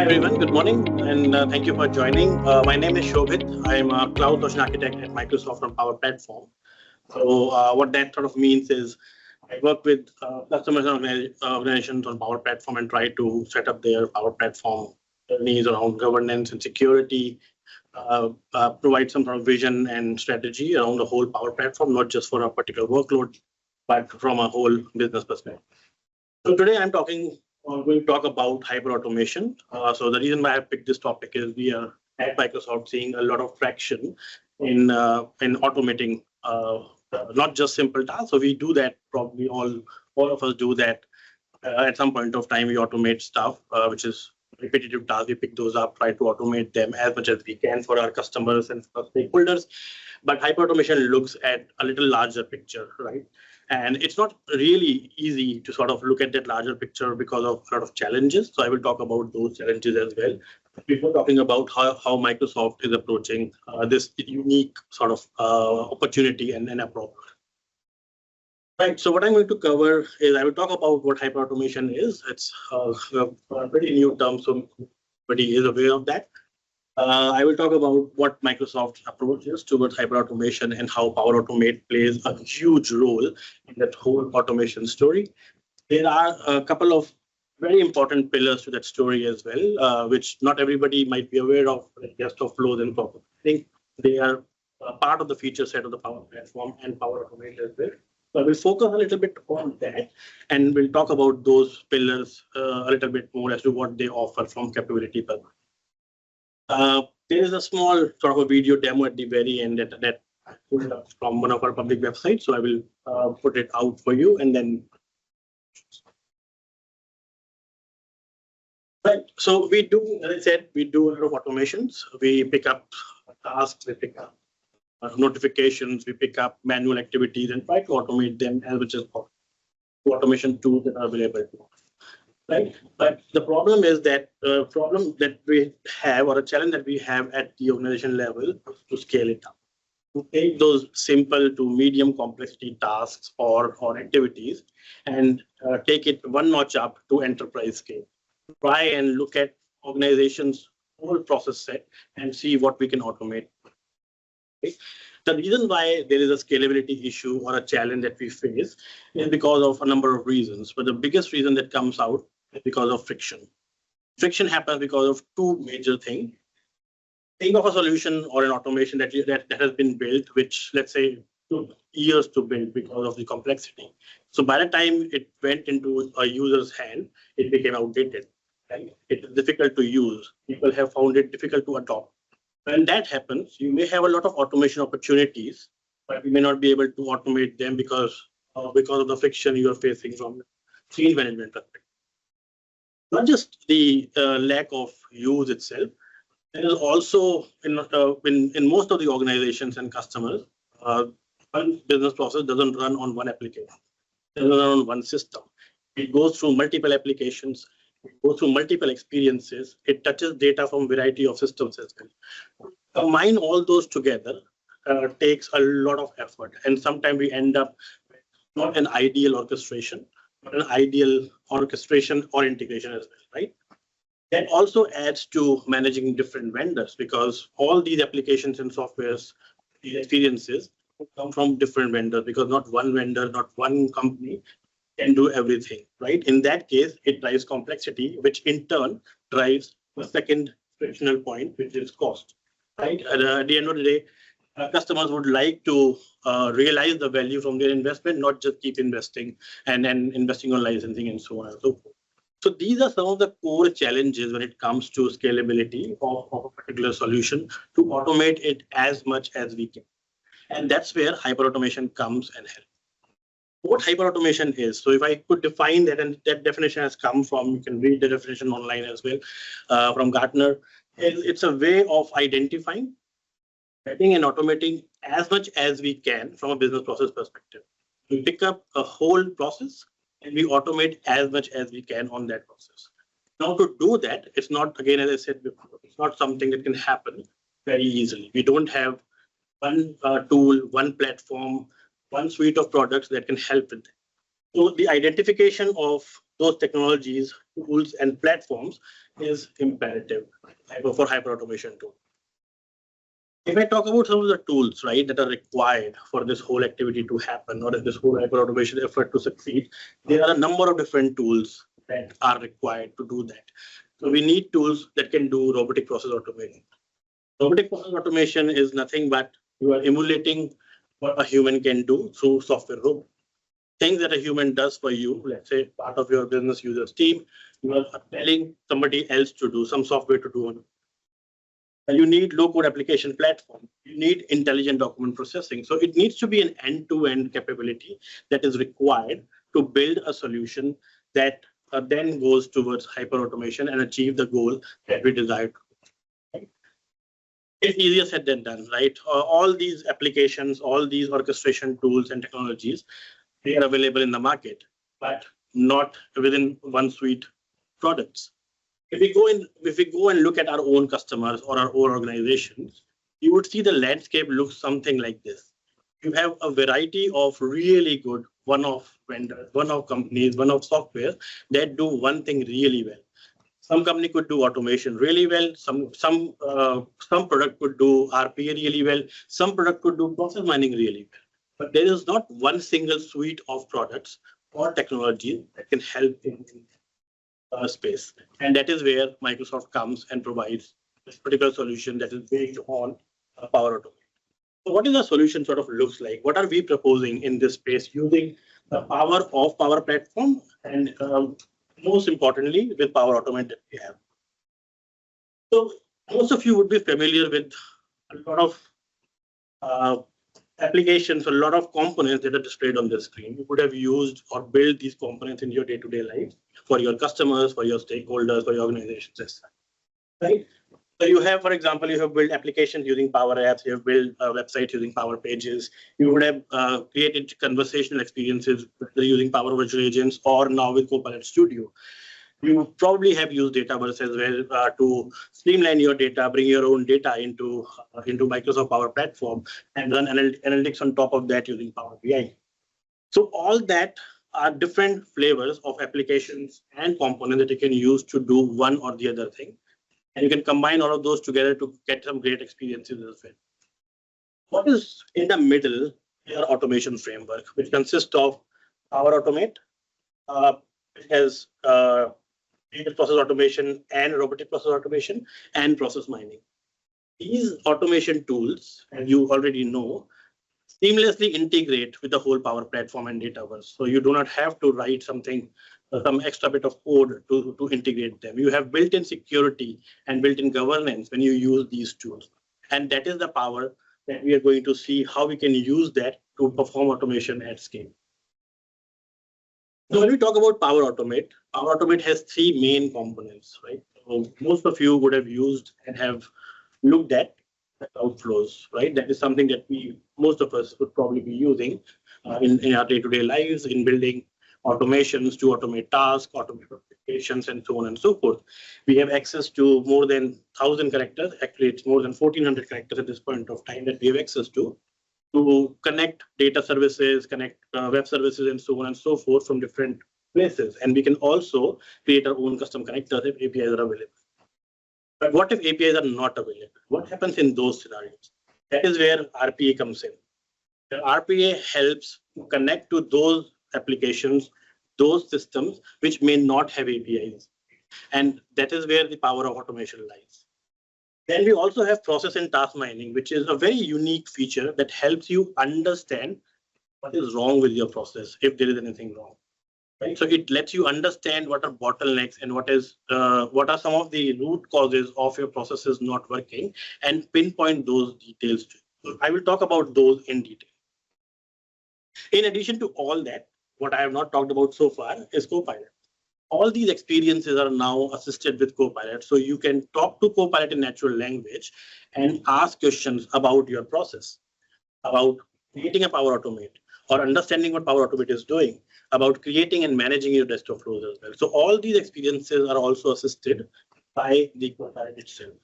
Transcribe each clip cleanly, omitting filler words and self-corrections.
everyone, good morning, and thank you for joining. My name is Shobhit. I'm a cloud solution architect at Microsoft on Power Platform. So what that sort of means is I work with customers and organizations on Power Platform and try to set up their Power Platform needs around governance and security, provide some sort of vision and strategy around the whole Power Platform, not just for a particular workload, but from a whole business perspective. So today I'm going to talk about hyper automation. So the reason why I picked this topic is we are at Microsoft seeing a lot of traction in automating not just simple tasks. So we do that, probably all of us do that. At some point of time, we automate stuff, which is repetitive tasks. We pick those up, try to automate them as much as we can for our customers and for stakeholders. But hyper automation looks at a little larger picture, right? And it's not really easy to sort of look at that larger picture because of a lot of challenges. So I will talk about those challenges as well. Before talking about how Microsoft is approaching this unique sort of opportunity and approach. Right. So what I'm going to cover is I will talk about what hyperautomation is. It's a pretty new term, so everybody is aware of that. I will talk about what Microsoft's approach is towards hyperautomation and how Power Automate plays a huge role in that whole automation story. There are a couple of very important pillars to that story as well, which not everybody might be aware of, like guest of flows and proper. I think they are part of the feature set of the Power Platform and Power Automate as well. So I will focus a little bit on that, and we'll talk about those pillars a little bit more as to what they offer from capability perspective. There is a small sort of a video demo at the very end that I pulled up from one of our public websites. So I will put it out for you and then. Right. So we do, as I said, we do a lot of automations. We pick up tasks, we pick up notifications, we pick up manual activities and try to automate them as much as possible. Automation tools that are available to us. Right, but the problem is that problem that we have, or a challenge that we have at the organization level, is to scale it up, to take those simple to medium complexity tasks or activities and take it one notch up to enterprise scale. Try and look at organizations' whole process set and see what we can automate. Okay? The reason why there is a scalability issue or a challenge that we face is because of a number of reasons. But the biggest reason that comes out is because of friction. Friction happens because of two major things. Think of a solution or an automation that has been built, which let's say took years to build because of the complexity. So by the time it went into a user's hand, it became outdated. Right? It is difficult to use. People have found it difficult to adopt. When that happens, you may have a lot of automation opportunities, but you may not be able to automate them because of the friction you are facing from change management perspective. Not just the lack of use itself. There is also in most of the organizations and customers, one business process doesn't run on one application. It doesn't run on one system. It goes through multiple applications. It goes through multiple experiences. It touches data from a variety of systems as well. Combine all those together takes a lot of effort, and sometimes we end up with not an ideal orchestration, but an ideal orchestration or integration as well, right? That also adds to managing different vendors because all these applications and softwares, these experiences come from different vendors because not one vendor, not one company can do everything, right? In that case, it drives complexity, which in turn drives the second frictional point, which is cost, right? At the end of the day, customers would like to realize the value from their investment, not just keep investing and investing on licensing and so on and so forth. So these are some of the core challenges when it comes to scalability of a particular solution to automate it as much as we can. And that's where hyperautomation comes and helps. What hyperautomation is. So if I could define that, and that definition has come from, you can read the definition online as well, from Gartner. It's a way of identifying, setting and automating as much as we can from a business process perspective. We pick up a whole process and we automate as much as we can on that process. Now to do that, it's not, again, as I said before, it's not something that can happen very easily. We don't have one tool, one platform, one suite of products that can help with that. So the identification of those technologies, tools, and platforms is imperative for hyperautomation too. If I talk about some of the tools, right, that are required for this whole activity to happen or this whole hyperautomation effort to succeed, there are a number of different tools that are required to do that. So we need tools that can do robotic process automation. Robotic process automation is nothing but you are emulating what a human can do through software robot. Things that a human does for you, let's say part of your business users team, you are telling somebody else to do some software to do on. And you need low-code application platform. You need intelligent document processing. So it needs to be an end-to-end capability that is required to build a solution that then goes towards hyper-automation and achieve the goal that we desire. It's easier said than done, right? All these applications, all these orchestration tools and technologies, they are available in the market, but not within one suite products. If we go and look at our own customers or our own organizations, you would see the landscape looks something like this. You have a variety of really good one-off vendors, one-off companies, one-off software that do one thing really well. Some company could do automation really well. Some product could do RPA really well. Some product could do process mining really well. But there is not one single suite of products or technology that can help in space. And that is where Microsoft comes and provides this particular solution that is based on Power Automate. So what is the solution sort of looks like? What are we proposing in this space using the power of Power Platform and most importantly with Power Automate that we have? So most of you would be familiar with a lot of applications, a lot of components that are displayed on the screen. You would have used or built these components in your day-to-day life for your customers, for your stakeholders, for your organizations, right? So you have, for example, you have built applications using Power Apps, you have built websites using Power Pages, you would have created conversational experiences using Power Virtual Agents or now with Copilot Studio. You probably have used Dataverse as well to streamline your data, bring your own data into Microsoft Power Platform and run analytics on top of that using Power BI. So all that are different flavors of applications and components that you can use to do one or the other thing. And you can combine all of those together to get some great experiences as well. What is in the middle is our automation framework, which consists of Power Automate, which has data process automation and robotic process automation and process mining. These automation tools, as you already know, seamlessly integrate with the whole Power Platform and Dataverse. So you do not have to write something, some extra bit of code to integrate them. You have built-in security and built-in governance when you use these tools. And that is the power that we are going to see how we can use that to perform automation at scale. So when we talk about Power Automate has three main components, right? So most of you would have used and have looked at outflows, right? That is something that most of us would probably be using in our day-to-day lives in building automations to automate tasks, automate applications, and so on and so forth. We have access to more than 1,000 characters. Actually, it's more than 1,400 characters at this point of time that we have access to connect data services, connect web services, and so on and so forth from different places. And we can also create our own custom connectors if APIs are available. But what if APIs are not available? What happens in those scenarios? That is where RPA comes in. The RPA helps to connect to those applications, those systems which may not have APIs. And that is where the power of automation lies. Then we also have process and task mining, which is a very unique feature that helps you understand what is wrong with your process, if there is anything wrong. Right? So it lets you understand what are bottlenecks and what are some of the root causes of your processes not working and pinpoint those details. So I will talk about those in detail. In addition to all that, what I have not talked about so far is Copilot. All these experiences are now assisted with Copilot. So you can talk to Copilot in natural language and ask questions about your process, about creating a Power Automate or understanding what Power Automate is doing, about creating and managing your desktop flows as well. So all these experiences are also assisted by the Copilot itself.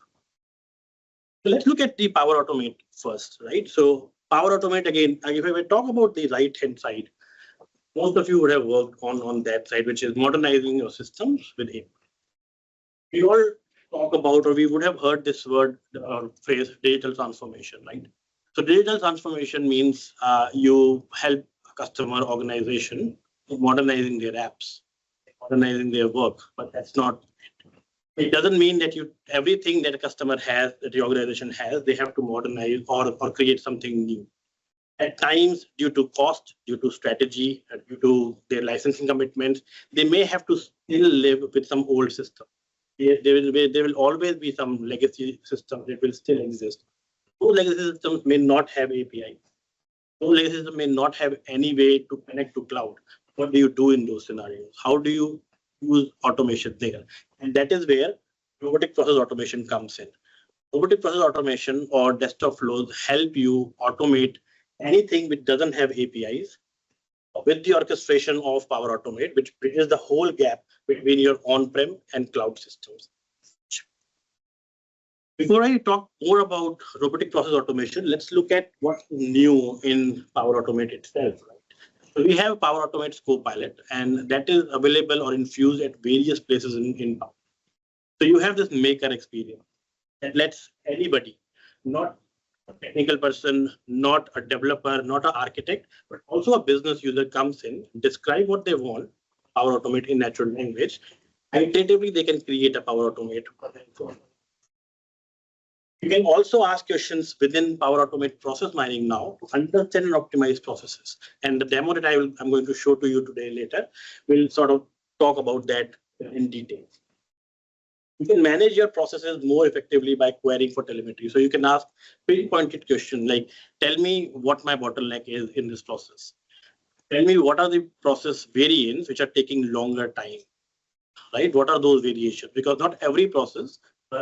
So let's look at the Power Automate first, right? So Power Automate, again, if I talk about the right-hand side, most of you would have worked on that side, which is modernizing your systems with AI. We all talk about, or we would have heard this word or phrase, digital transformation, right? So digital transformation means you help a customer organization modernizing their apps, modernizing their work, but that's not. It doesn't mean that you everything that a customer has, that the organization has, they have to modernize or create something new. At times, due to cost, due to strategy, due to their licensing commitments, they may have to still live with some old system. There will always be some legacy systems that will still exist. Those legacy systems may not have API. Those legacy systems may not have any way to connect to cloud. What do you do in those scenarios? How do you use automation there? And that is where robotic process automation comes in. Robotic process automation or desktop flows help you automate anything which doesn't have APIs with the orchestration of Power Automate, which bridges the whole gap between your on-prem and cloud systems. Before I talk more about robotic process automation, let's look at what's new in Power Automate itself. So we have Power Automate's Copilot, and that is available or infused at various places in Power. So you have this maker experience that lets anybody, not a technical person, not a developer, not an architect, but also a business user comes in, describe what they want, Power Automate in natural language. Iteratively, they can create a Power Automate. You can also ask questions within Power Automate process mining now to understand and optimize processes. And the demo that I'm going to show to you today later will sort of talk about that in detail. You can manage your processes more effectively by querying for telemetry. So you can ask pinpointed question like, tell me what my bottleneck is in this process. Tell me what are the process variants which are taking longer time, right? What are those variations? Because not every process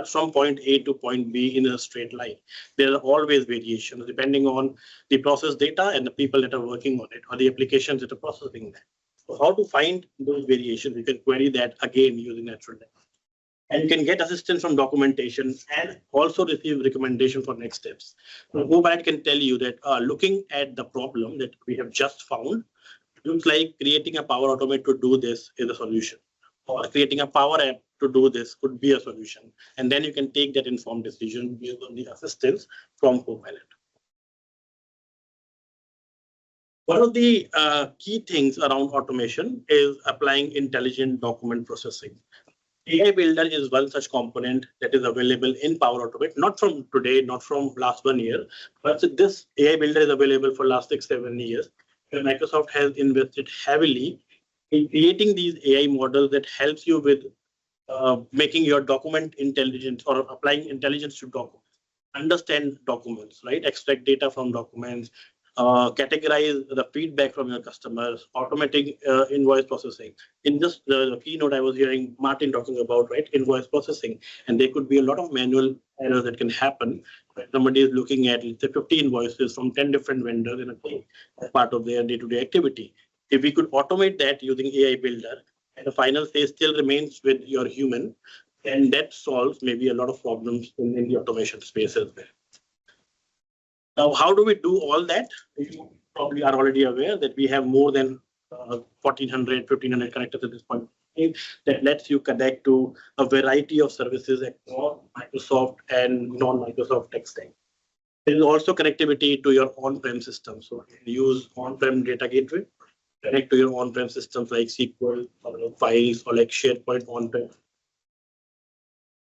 from point A to point B in a straight line. There are always variations depending on the process data and the people that are working on it or the applications that are processing that. So how to find those variations? You can query that again using natural language. And you can get assistance from documentation and also receive recommendation for next steps. So Copilot can tell you that looking at the problem that we have just found, looks like creating a Power Automate to do this is a solution. Or creating a Power App to do this could be a solution. And then you can take that informed decision based on the assistance from Copilot. One of the key things around automation is applying intelligent document processing. AI Builder is one such component that is available in Power Automate, not from today, not from last 1 year, but this AI Builder is available for last 6-7 years. Microsoft has invested heavily in creating these AI models that helps you with making your document intelligent or applying intelligence to documents, understand documents, right? Extract data from documents, categorize the feedback from your customers, automating invoice processing. In this the keynote, I was hearing Martin talking about, right, invoice processing, and there could be a lot of manual errors that can happen. Right? Somebody is looking at, let's say, 50 invoices from 10 different vendors in a day as part of their day-to-day activity. If we could automate that using AI Builder, and the final say still remains with your human, then that solves maybe a lot of problems in the automation space as well. Now, how do we do all that? You probably are already aware that we have more than 1,400, 1,500 connectors at this point that lets you connect to a variety of services across Microsoft and non-Microsoft tech stack. There is also connectivity to your on-prem system. So use on-prem data gateway, connect to your on-prem systems like SQL or files or like SharePoint on-prem.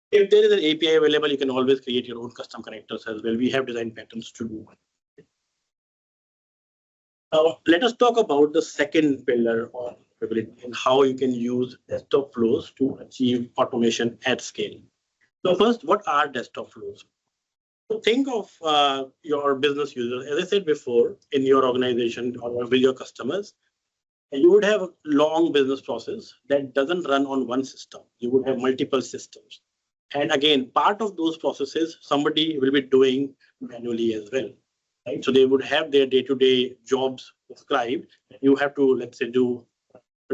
If there is an API available, you can always create your own custom connectors as well. We have design patterns to do. Now, let us talk about the second pillar of capability and how you can use desktop flows to achieve automation at scale. So first, what are desktop flows? So think of your business users. As I said before, in your organization or with your customers, you would have a long business process that doesn't run on one system. You would have multiple systems. And again, part of those processes, somebody will be doing manually as well. Right? So they would have their day-to-day jobs described. You have to, let's say, do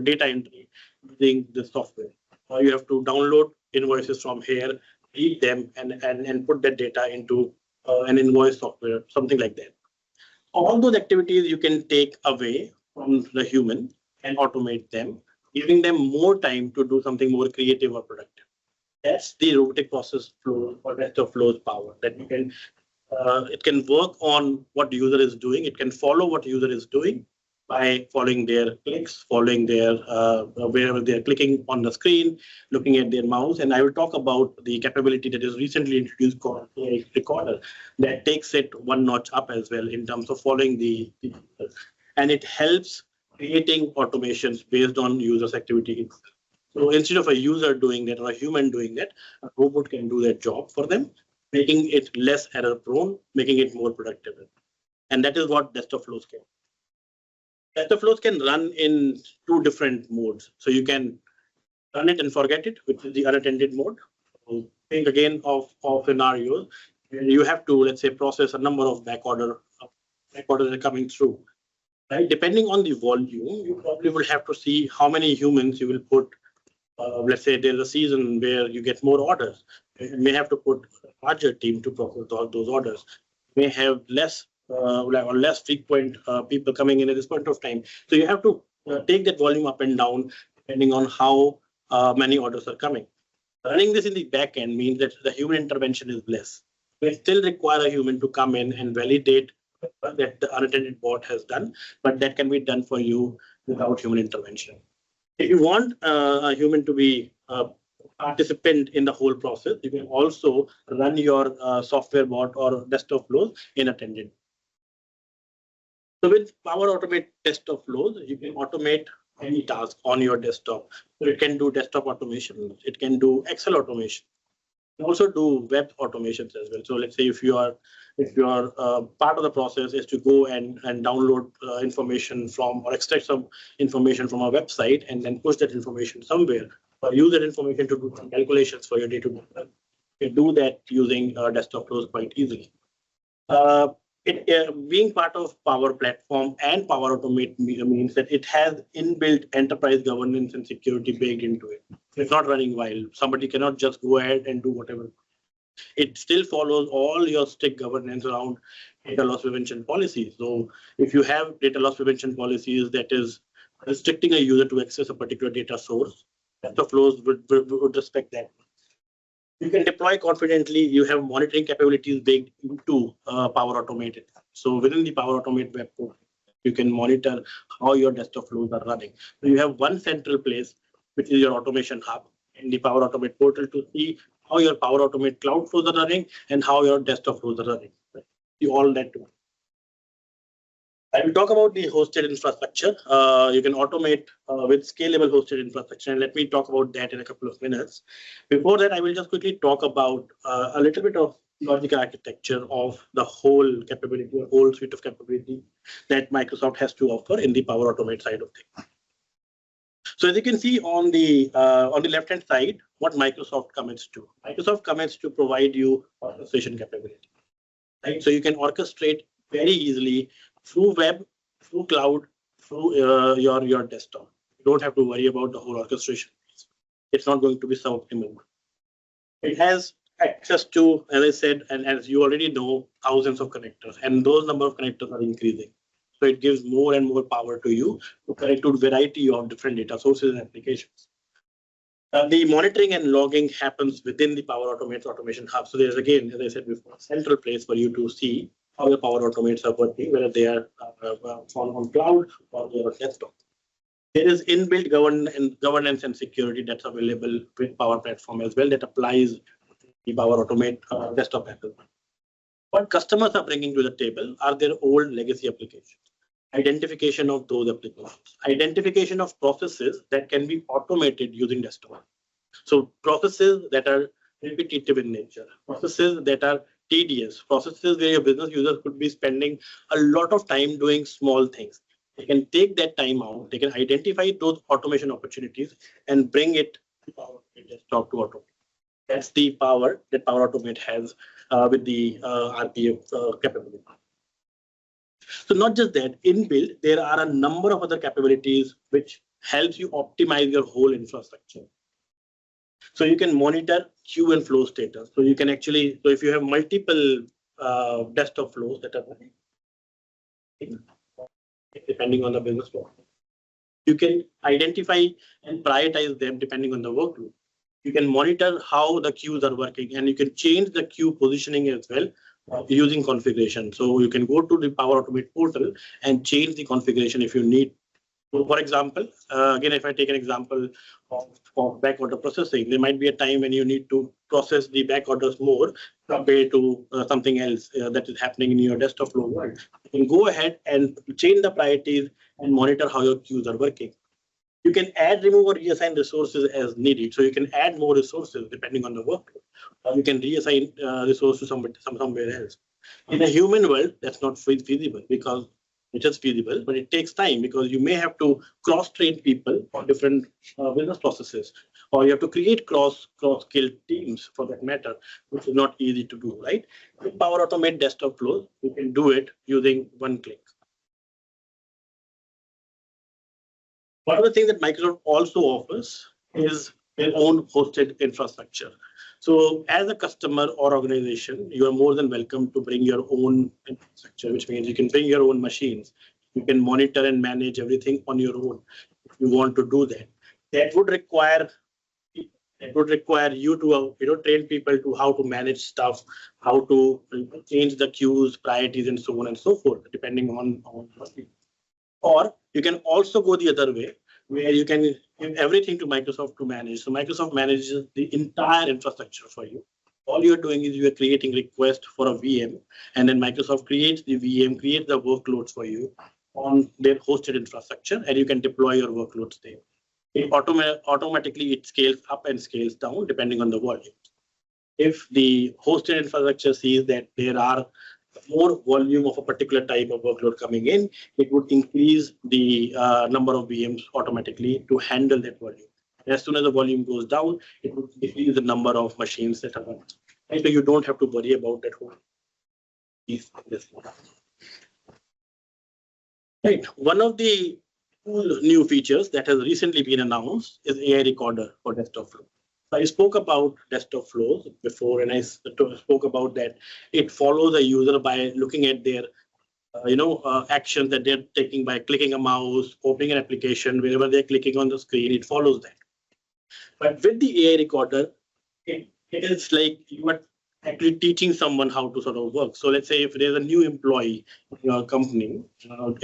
data entry using the software. Or you have to download invoices from here, read them, and put that data into an invoice software, something like that. All those activities you can take away from the human and automate them, giving them more time to do something more creative or productive. That's the robotic process flow or rest of flows power that you can. It can work on what the user is doing. It can follow what the user is doing by following their clicks, following their wherever they are clicking on the screen, looking at their mouse. And I will talk about the capability that is recently introduced called AI Recorder that takes it one notch up as well in terms of following the and it helps creating automations based on users' activity. So instead of a user doing that or a human doing that, a robot can do that job for them, making it less error prone, making it more productive. And that is what desktop flows can. Desktop flows can run in two different modes. So you can run it and forget it, which is the unattended mode. So think again of scenarios where you have to, let's say, process a number of back orders that are coming through. Right? Depending on the volume, you probably will have to see how many humans you will put. Let's say there's a season where you get more orders. You may have to put a larger team to process all those orders. You may have less or less frequent people coming in at this point of time. So you have to take that volume up and down depending on how many orders are coming. Running this in the back end means that the human intervention is less. We still require a human to come in and validate that the unattended bot has done, but that can be done for you without human intervention. If you want a human to be a participant in the whole process, you can also run your software bot or desktop flows in attended. So with Power Automate desktop flows, you can automate any task on your desktop. So it can do desktop automation, it can do Excel automation. You can also do web automations as well. So let's say if your part of the process is to go and download information from or extract some information from a website and then push that information somewhere or use that information to do some calculations for your day-to-day. You can do that using desktop flows quite easily. Being part of Power Platform and Power Automate means that it has inbuilt enterprise governance and security baked into it. It's not running wild. Somebody cannot just go ahead and do whatever. It still follows all your strict governance around data loss prevention policies. So if you have data loss prevention policies that is restricting a user to access a particular data source, the flows would respect that. You can deploy confidently. You have monitoring capabilities baked into Power Automate. So within the Power Automate web portal, you can monitor how your desktop flows are running. So you have one central place, which is your automation hub in the Power Automate portal to see how your Power Automate cloud flows are running and how your desktop flows are running. See all that too. I will talk about the hosted infrastructure. You can automate with scalable hosted infrastructure, and let me talk about that in a couple of minutes. Before that, I will just quickly talk about a little bit of logical architecture of the whole capability, the whole suite of capability that Microsoft has to offer in the Power Automate side of things. So as you can see on the left-hand side, what Microsoft commits to. Microsoft commits to provide you orchestration capability. Right? So you can orchestrate very easily through web, through cloud, through your desktop. You don't have to worry about the whole orchestration piece. It's not going to be suboptimal. It has access to, as I said, and as you already know, thousands of connectors, and those number of connectors are increasing. So it gives more and more power to you to connect to a variety of different data sources and applications. The monitoring and logging happens within the Power Automate automation hub. So there's, again, as I said before, a central place for you to see how the Power Automates are working, whether they are on cloud or they are on desktop. There is inbuilt governance and security that's available with Power Platform as well that applies the Power Automate desktop app. What customers are bringing to the table are their old legacy applications. Identification of those applications, identification of processes that can be automated using desktop. So processes that are repetitive in nature, processes that are tedious, processes where your business users could be spending a lot of time doing small things. They can take that time out, they can identify those automation opportunities and bring it to Power Desktop to automate. That's the power that Power Automate has with the RPA capability. So not just that, inbuilt, there are a number of other capabilities which helps you optimize your whole infrastructure. So you can monitor queue and flow status. So you can actually, so if you have multiple desktop flows that are running, depending on the business model, you can identify and prioritize them depending on the workload. You can monitor how the queues are working, and you can change the queue positioning as well using configuration. So you can go to the Power Automate portal and change the configuration if you need. So for example, again, if I take an example of back order processing, there might be a time when you need to process the back orders more compared to something else that is happening in your desktop flow world. You can go ahead and change the priorities and monitor how your queues are working. You can add, remove, or reassign resources as needed. So you can add more resources depending on the workload, or you can reassign resources somewhere else. In a human world, that's not feasible because it is feasible, but it takes time because you may have to cross-train people for different business processes, or you have to create cross-skill teams for that matter, which is not easy to do, right? With Power Automate desktop flows, you can do it using one click. One of the things that Microsoft also offers is their own hosted infrastructure. So as a customer or organization, you are more than welcome to bring your own infrastructure, which means you can bring your own machines. You can monitor and manage everything on your own if you want to do that. That would require you to train people to how to manage stuff, how to change the queues, priorities, and so on and so forth, depending on or you can also go the other way, where you can give everything to Microsoft to manage. So Microsoft manages the entire infrastructure for you. All you're doing is you are creating request for a VM, and then Microsoft creates the VM, creates the workloads for you on their hosted infrastructure, and you can deploy your workloads there. Automatically, it scales up and scales down depending on the volume. If the hosted infrastructure sees that there are more volume of a particular type of workload coming in, it would increase the number of VMs automatically to handle that volume. As soon as the volume goes down, it would decrease the number of machines that are running. Right? So you don't have to worry about that whole piece. Right. One of the cool new features that has recently been announced is AI Recorder for desktop flow. I spoke about desktop flows before, and I spoke about that it follows a user by looking at their actions that they're taking by clicking a mouse, opening an application, wherever they're clicking on the screen, it follows that. But with the AI Recorder, it is like you are actually teaching someone how to sort of work. So let's say if there's a new employee in your company,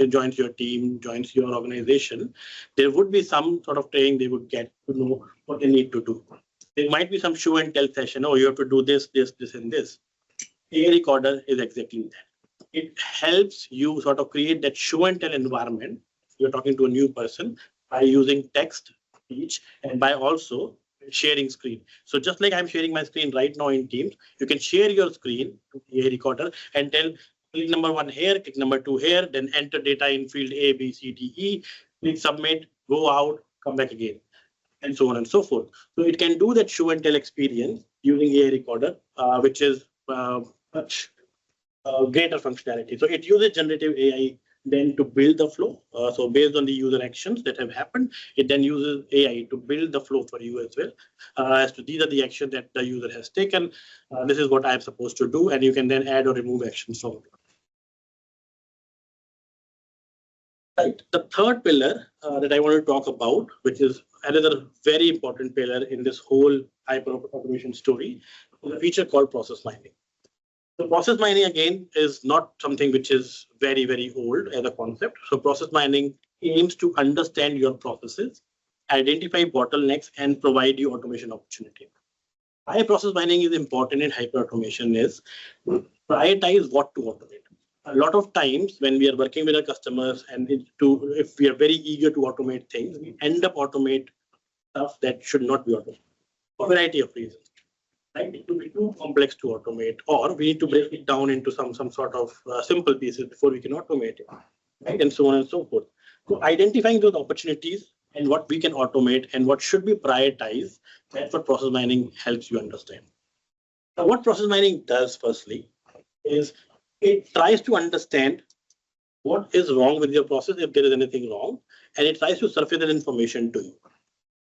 joins your team, joins your organization, there would be some sort of training they would get to know what they need to do. There might be some show and tell session. Oh, you have to do this, this, this, and this. AI Recorder is exactly that. It helps you sort of create that show and tell environment. You're talking to a new person by using text, speech, and by also sharing screen. So just like I'm sharing my screen right now in Teams, you can share your screen to AI Recorder and tell click number 1 here, click number 2 here, then enter data in field A, B, C, D, E, click submit, go out, come back again, and so on and so forth. So it can do that show and tell experience using AI Recorder, which is much greater functionality. So it uses generative AI then to build the flow. So based on the user actions that have happened, it then uses AI to build the flow for you as well. As to these are the actions that the user has taken. This is what I'm supposed to do, and you can then add or remove actions from it. Right. The third pillar that I want to talk about, which is another very important pillar in this whole hyper automation story, is a feature called process mining. So process mining, again, is not something which is very, very old as a concept. So process mining aims to understand your processes, identify bottlenecks, and provide you automation opportunity. Why process mining is important in hyper automation is to prioritize what to automate. A lot of times when we are working with our customers and if we are very eager to automate things, we end up automate stuff that should not be automated for a variety of reasons. Right? It will be too complex to automate, or we need to break it down into some sort of simple pieces before we can automate it, right? And so on and so forth. So identifying those opportunities and what we can automate and what should be prioritized, that's what process mining helps you understand. Now, what process mining does, firstly, is it tries to understand what is wrong with your process, if there is anything wrong, and it tries to surface that information to you.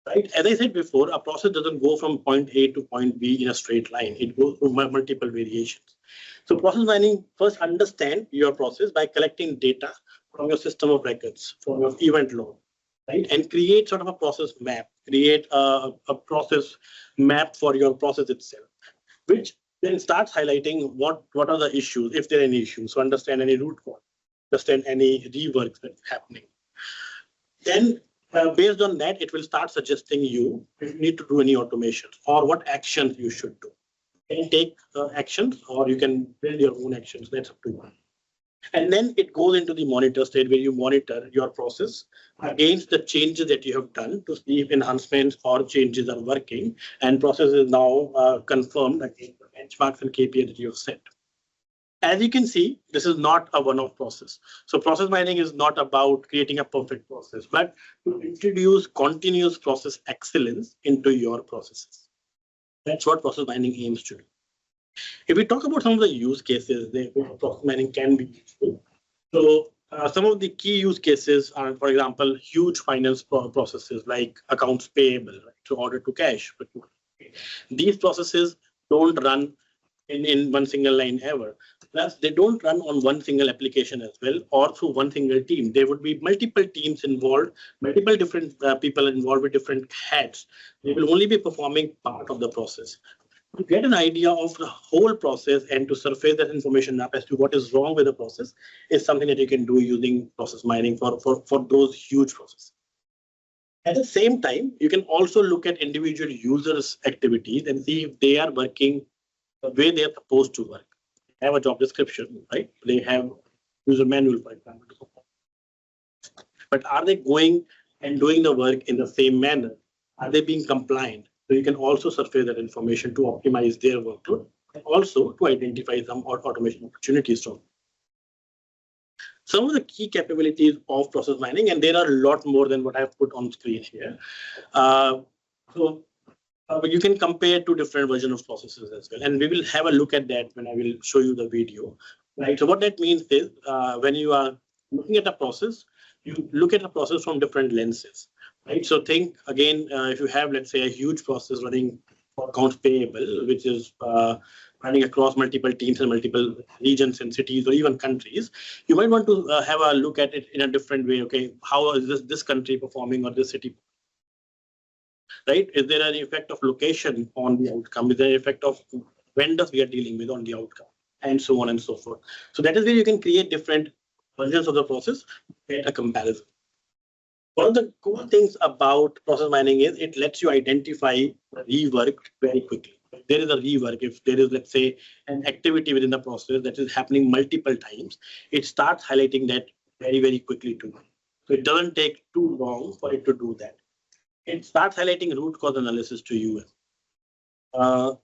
Right? As I said before, a process doesn't go from point A to point B in a straight line. It goes through multiple variations. So process mining first understand your process by collecting data from your system of records, from your event log. right? And create sort of a process map, create a process map for your process itself, which then starts highlighting what are the issues, if there are any issues, so understand any root cause, understand any rework that's happening. Then based on that, it will start suggesting you if you need to do any automations or what actions you should do. You can take actions or you can build your own actions. That's up to you. And then it goes into the monitor state where you monitor your process against the changes that you have done to see if enhancements or changes are working. And process is now confirmed against the benchmarks and KPI that you have set. As you can see, this is not a one-off process. So process mining is not about creating a perfect process, but to introduce continuous process excellence into your processes. That's what process mining aims to do. If we talk about some of the use cases, process mining can be useful. So some of the key use cases are, for example, huge finance processes like accounts payable, right, to order to cash. These processes don't run in one single line ever. Plus, they don't run on one single application as well or through one single team. There would be multiple teams involved, multiple different people involved with different hats. They will only be performing part of the process. To get an idea of the whole process and to surface that information up as to what is wrong with the process is something that you can do using process mining for those huge processes. At the same time, you can also look at individual users' activities and see if they are working the way they are supposed to work. They have a job description, right? They have user manual, for example. But are they going and doing the work in the same manner? Are they being compliant? So you can also surface that information to optimize their workload and also to identify some automation opportunities from. Some of the key capabilities of process mining, and there are a lot more than what I've put on screen here. But you can compare two different versions of processes as well. And we will have a look at that when I will show you the video. Right. So what that means is when you are looking at a process, you look at a process from different lenses. Right. So think again, if you have, let's say, a huge process running for accounts payable, which is running across multiple teams and multiple regions and cities or even countries, you might want to have a look at it in a different way. Okay, how is this country performing or this city? Right? Is there an effect of location on the outcome? Is there an effect of vendors we are dealing with on the outcome? And so on and so forth. So that is where you can create different versions of the process, get a comparison. One of the cool things about process mining is it lets you identify rework very quickly. If there is a rework, if there is, let's say, an activity within the process that is happening multiple times, it starts highlighting that very, very quickly too. So it doesn't take too long for it to do that. It starts highlighting root cause analysis to you. Some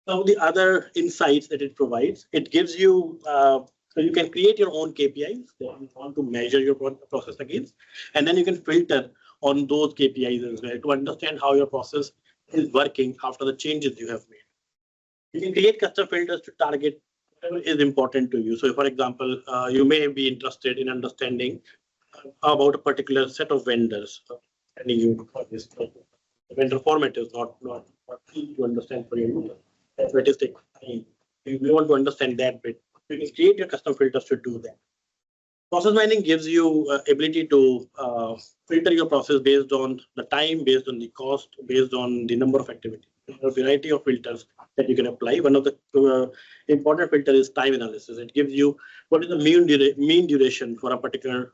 of the other insights that it provides, it gives you, so you can create your own KPIs that you want to measure your process against, and then you can filter on those KPIs as well to understand how your process is working after the changes you have made. You can create custom filters to target whatever is important to you. So, for example, you may be interested in understanding about a particular set of vendors. The vendor format is not easy to understand for your user. That's why it is taking time. If you want to understand that bit, you can create your custom filters to do that. Process mining gives you ability to filter your process based on the time, based on the cost, based on the number of activities. There are a variety of filters that you can apply. One of the important filters is time analysis. It gives you what is the mean duration for a particular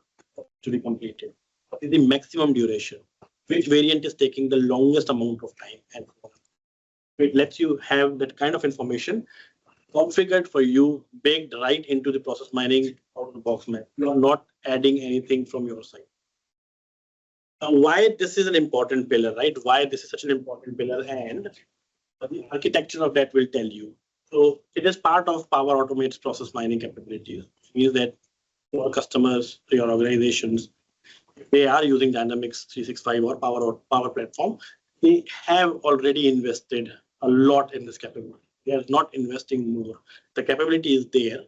to be completed. What is the maximum duration? Which variant is taking the longest amount of time? And it lets you have that kind of information configured for you, baked right into the process mining out of the box map. You are not adding anything from your side. Why this is an important pillar, right? Why this is such an important pillar, and the architecture of that will tell you. So it is part of Power Automate's process mining capabilities. It means that your customers, your organizations, if they are using Dynamics 365 or Power Platform, they have already invested a lot in this capability. They are not investing more. The capability is there.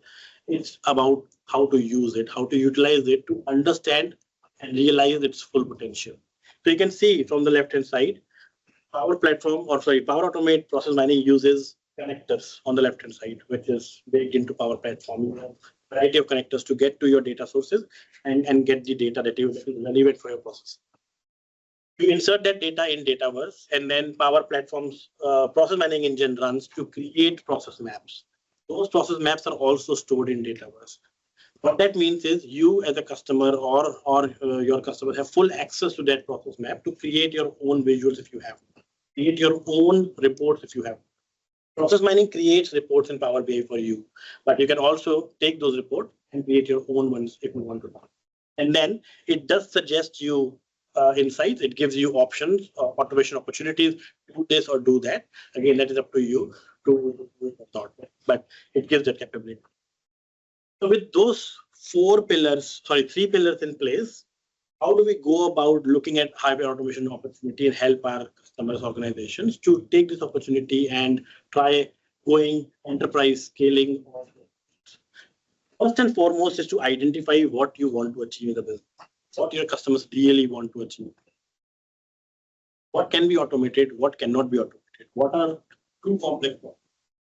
It's about how to use it, how to utilize it to understand and realize its full potential. So you can see from the left-hand side, Power Automate process mining uses connectors on the left-hand side, which is baked into Power Platform. You have a variety of connectors to get to your data sources and get the data that is relevant for your process. You insert that data in Dataverse, and then Power Platform's process mining engine runs to create process maps. Those process maps are also stored in Dataverse. What that means is you as a customer or your customer have full access to that process map to create your own visuals if you have, create your own reports if you have. Process mining creates reports in Power BI for you, but you can also take those reports and create your own ones if you want to. And then it does suggest you insights. It gives you options, automation opportunities, do this or do that. Again, that is up to you to thought, but it gives that capability. So with those three pillars in place, how do we go about looking at hyper automation opportunity and help our customers, organizations to take this opportunity and try going enterprise scaling? First and foremost is to identify what you want to achieve in the business, what your customers really want to achieve. What can be automated, what cannot be automated, what are too complex,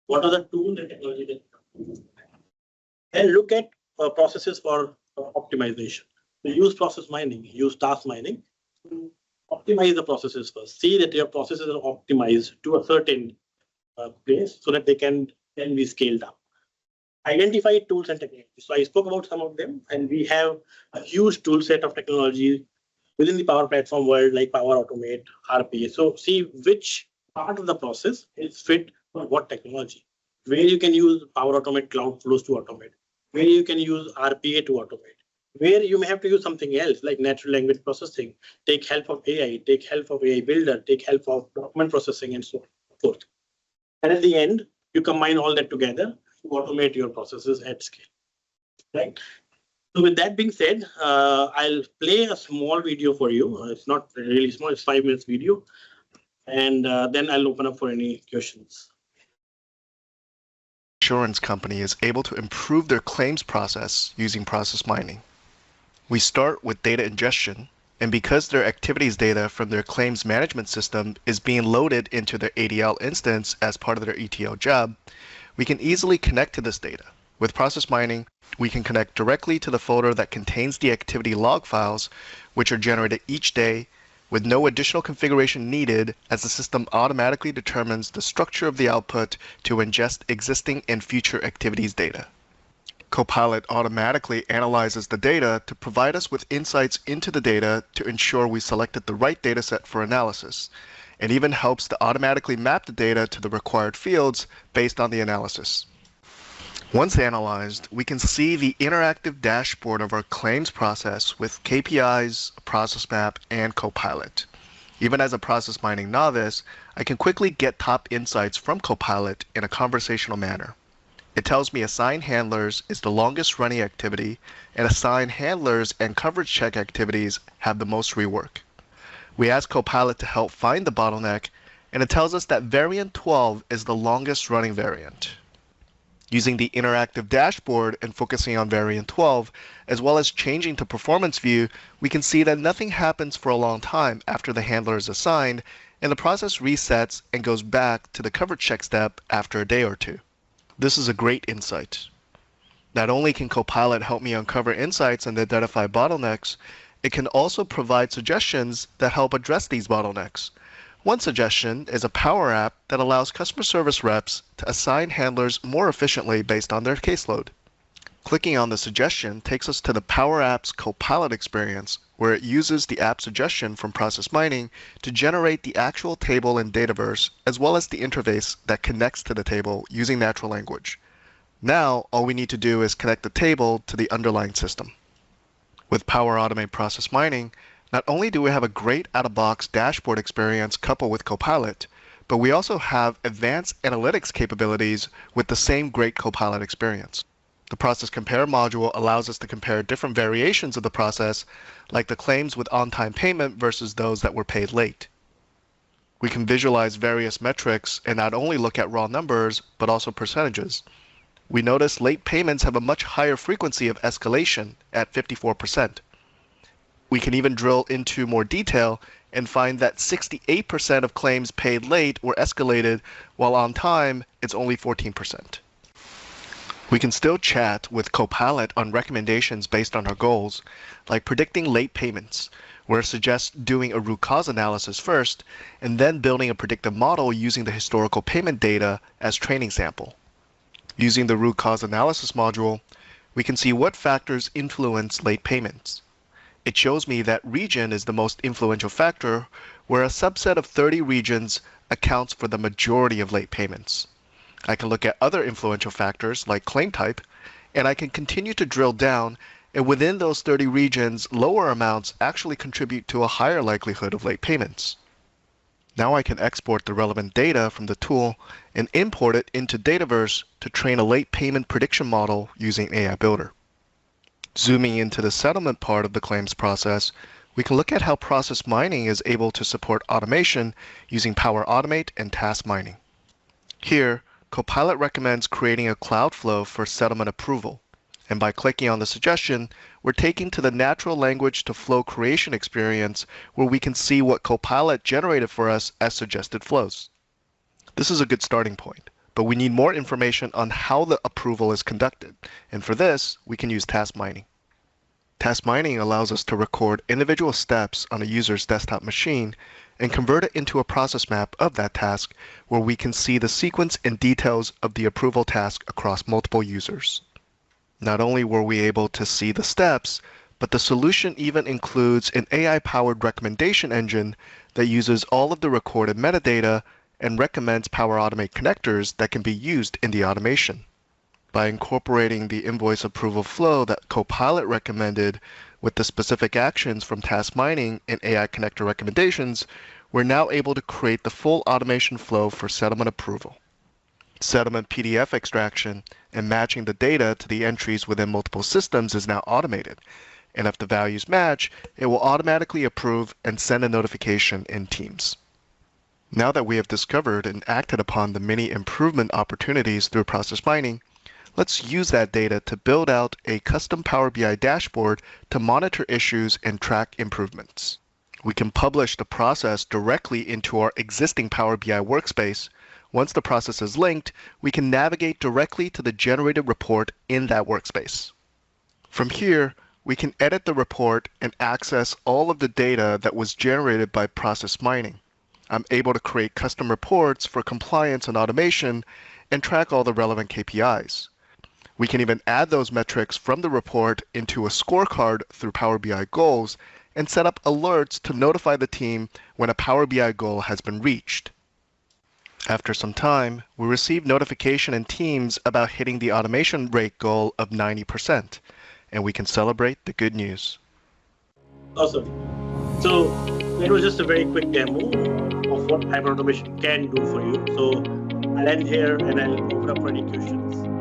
what are the tools and technology that and look at processes for optimization. So use process mining, use task mining to optimize the processes first. See that your processes are optimized to a certain place so that they can be scaled up. Identify tools and technologies. So I spoke about some of them, and we have a huge tool set of technology within the Power Platform world, like Power Automate, RPA. So see which part of the process is fit for what technology. Where you can use Power Automate Cloud Flows to automate, where you can use RPA to automate, where you may have to use something else like natural language processing, take help of AI, take help of AI Builder, take help of document processing, and so forth. And at the end, you combine all that together to automate your processes at scale. Right. So with that being said, I'll play a small video for you. It's not really small, it's 5 minutes video. And then I'll open up for any questions. Insurance company is able to improve their claims process using process mining. We start with data ingestion, and because their activities data from their claims management system is being loaded into their ADL instance as part of their ETL job, we can easily connect to this data. With process mining, we can connect directly to the folder that contains the activity log files, which are generated each day with no additional configuration needed, as the system automatically determines the structure of the output to ingest existing and future activities data. Copilot automatically analyzes the data to provide us with insights into the data to ensure we selected the right dataset for analysis. It even helps to automatically map the data to the required fields based on the analysis. Once analyzed, we can see the interactive dashboard of our claims process with KPIs, process map, and Copilot. Even as a process mining novice, I can quickly get top insights from Copilot in a conversational manner. It tells me assign handlers is the longest running activity, and assign handlers and coverage check activities have the most rework. We ask Copilot to help find the bottleneck, and it tells us that variant 12 is the longest running variant. Using the interactive dashboard and focusing on variant 12, as well as changing to performance view, we can see that nothing happens for a long time after the handler is assigned, and the process resets and goes back to the coverage check step after a day or two. This is a great insight. Not only can Copilot help me uncover insights and identify bottlenecks, it can also provide suggestions that help address these bottlenecks. One suggestion is a Power App that allows customer service reps to assign handlers more efficiently based on their caseload. Clicking on the suggestion takes us to the Power App's Copilot experience, where it uses the app suggestion from process mining to generate the actual table in Dataverse, as well as the interface that connects to the table using natural language. Now, all we need to do is connect the table to the underlying system. With Power Automate Process Mining, not only do we have a great out-of-box dashboard experience coupled with Copilot, but we also have advanced analytics capabilities with the same great Copilot experience. The Process Compare module allows us to compare different variations of the process, like the claims with on-time payment versus those that were paid late. We can visualize various metrics and not only look at raw numbers, but also percentages. We notice late payments have a much higher frequency of escalation at 54%. We can even drill into more detail and find that 68% of claims paid late were escalated, while on time, it's only 14%. We can still chat with Copilot on recommendations based on our goals, like predicting late payments, where it suggests doing a root cause analysis first and then building a predictive model using the historical payment data as training sample. Using the root cause analysis module, we can see what factors influence late payments. It shows me that region is the most influential factor, where a subset of 30 regions accounts for the majority of late payments. I can look at other influential factors like claim type, and I can continue to drill down, and within those 30 regions, lower amounts actually contribute to a higher likelihood of late payments. Now I can export the relevant data from the tool and import it into Dataverse to train a late payment prediction model using AI Builder. Zooming into the settlement part of the claims process, we can look at how process mining is able to support automation using Power Automate and task mining. Here, Copilot recommends creating a cloud flow for settlement approval. And by clicking on the suggestion, we're taken to the natural language to flow creation experience where we can see what Copilot generated for us as suggested flows. This is a good starting point, but we need more information on how the approval is conducted. And for this, we can use task mining. Task mining allows us to record individual steps on a user's desktop machine and convert it into a process map of that task where we can see the sequence and details of the approval task across multiple users. Not only were we able to see the steps, but the solution even includes an AI-powered recommendation engine that uses all of the recorded metadata and recommends Power Automate connectors that can be used in the automation. By incorporating the invoice approval flow that Copilot recommended with the specific actions from task mining and AI connector recommendations, we're now able to create the full automation flow for settlement approval. Settlement PDF extraction and matching the data to the entries within multiple systems is now automated, and if the values match, it will automatically approve and send a notification in Teams. Now that we have discovered and acted upon the many improvement opportunities through process mining, let's use that data to build out a custom Power BI dashboard to monitor issues and track improvements. We can publish the process directly into our existing Power BI workspace. Once the process is linked, we can navigate directly to the generated report in that workspace. From here, we can edit the report and access all of the data that was generated by process mining. I'm able to create custom reports for compliance and automation and track all the relevant KPIs. We can even add those metrics from the report into a scorecard through Power BI goals and set up alerts to notify the team when a Power BI goal has been reached. After some time, we receive notification in Teams about hitting the automation rate goal of 90%, and we can celebrate the good news. Awesome. So that was just a very quick demo of what hyper automation can do for you. So I'll end here and I'll open up for any questions.